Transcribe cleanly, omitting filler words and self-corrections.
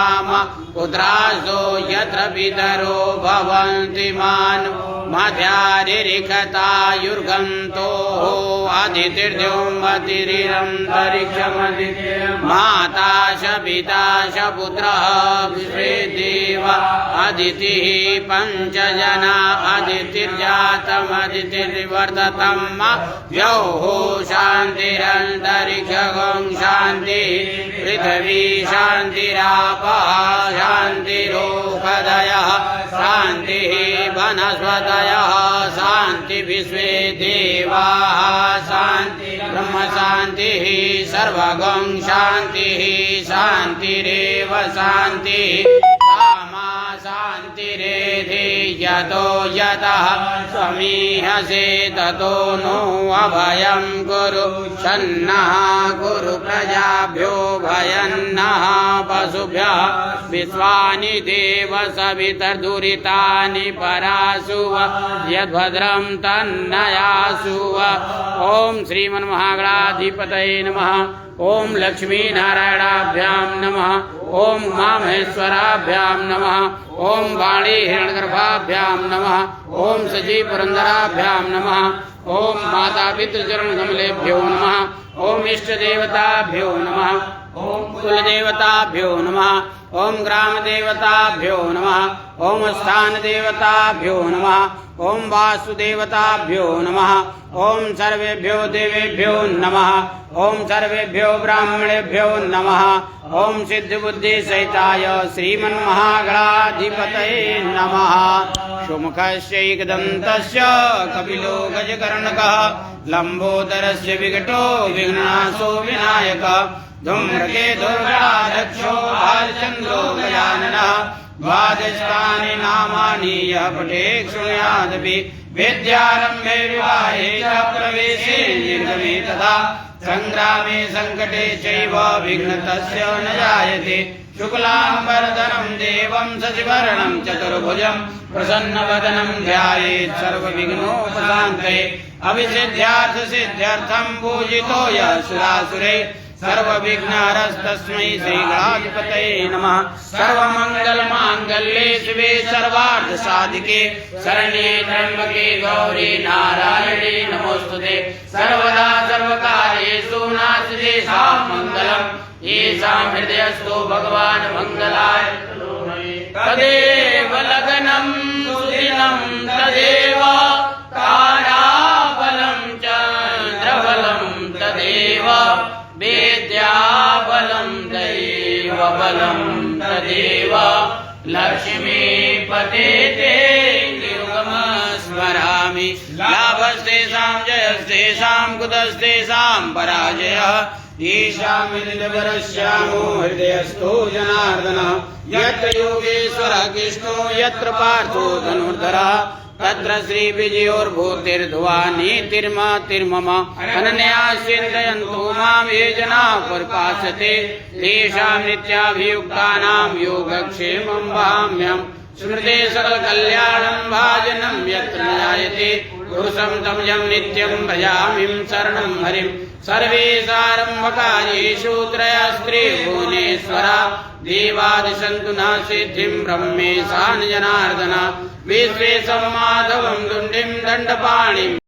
नाम पुत्रासो यत्र पितरो भवन्ति मानो मध्यारिरिखतायुर्गन्तो अदितिर्द्योमतिरिरन्तरिक्षमदितिर् माता च पिता च पुत्रः विश्वे देवा अदितिः पञ्चजना अदितिर्जातमदितिर्वर्धतं द्यौः शान्तिरन्तरिक्षगं शान्तिः पृथिवी शान्तिरापः शान्तिरोषधयः शान्तिः वनस्पतयः शान्ति विश्वे देवाः शान्ति ब्रह्म शान्तिः सर्वगं शान्तिः शान्तिरेव शान्तिः कामा शान्तिरेधि यतो यतः समीहसे ततो नो अभयं कुरु सन्नः कुरु प्रजाभ्यो भयन्नः पशुभ्यः विश्वानि देव सवितर्दुरितानि परासुव यद्भद्रं तन्नयासुव। ओम श्रीमन्महागणाधिपतये नमः। ओम लक्ष्मीनारायणाभ्यां नमः। ओम उमामहेश्वराभ्यां नमः। ओम वाणी हिरण्यगर्भाभ्यां नमः। ओम सजी पुरंदराभ्यां नमः। ओम माता पितृचरणकमलेभ्यो नमः। ओम इष्टदेवताभ्यो नमः। ओम कुलदेवताभ्यो नमः। ओम ग्रामदेवताभ्यो नमः। ओम स्थानदेवताभ्यो नमः। ओम वासुदेवताभ्यो नमः। ओम सर्वेभ्यो देवेभ्यो नमः। ओम सर्वेभ्यो ब्राह्मणेभ्यो नमः। ओम सिद्धबुद्धिसहिताय श्रीमन्महागणाधिपतये नमः। शुमुखस्यैकदन्तस्य कपिलो गजकर्णकः लम्बोदरस्य विकटो विघ्नासो विनायकः धूम्रकेतुर्गणाध्यक्षो भालचन्द्रो गजाननः द्वादशानि नामानि यः पठेत् शृणुयादपि विद्यारम्भे विवाहे च प्रवेशे निर्गमे तथा संग्रामे संकटे चैव विघ्नतस्य न जायते। शुक्लाम्बरधरं देवं शशिवर्णं चतुर्भुजं प्रसन्नवदनं ध्यायेत् सर्वविघ्नोपशान्तये। अभिसिद्ध्यार्थसिद्ध्यर्थं पूजितो यः सुरासुरैः सर्वविघ्नहरस्तस्मै श्रीगणाधिपतये नमः। सर्वमङ्गलमाङ्गल्ये शिवे सर्वार्थसाधिके शरण्ये त्र्यम्बके गौरी नारायणे नमोस्तुते। सर्वदा सर्वकार्येषु नास्ति मङ्गलम् येषां हृदयस्थो भगवान् मङ्गलाय तदेव लग्नं सुदिनं तदेव ताराबलं चन्द्रबलं तदेव विद्याबलं दैवबलं तदेव लक्ष्मीपते ते निर्गमस्मरामि। लाभस्तेषां जयस्तेषां कुतस्तेषां पराजयः येषां विदितवरश्यामो हृदयस्थो जनार्दनः। यत्र योगेश्वरः कृष्णो यत्र पार्थो धनुर्धरः तत्र श्रीविजयोर्भूतिर्ध्वा नीतिर्मतिर्मम। अनन्या चिन्तयन्तो मां ये जनाः परिपासते तेषां नित्याभियुक्तानां योगक्षेमं वहाम्यहम्। स्मृते सकलकल्याणं भाजनं यत्र न जायते पुरुषं तमजं नित्यं भजामि शरणं हरिं। सर्वेशारम्भकार्येषु त्रयस्त्रिभुवनेश्वरा देवादिशन्तु न सिद्धिं ब्रह्मेशान जनार्दन। विश्वेशं माधवं दुण्डिं दण्डपाणिम्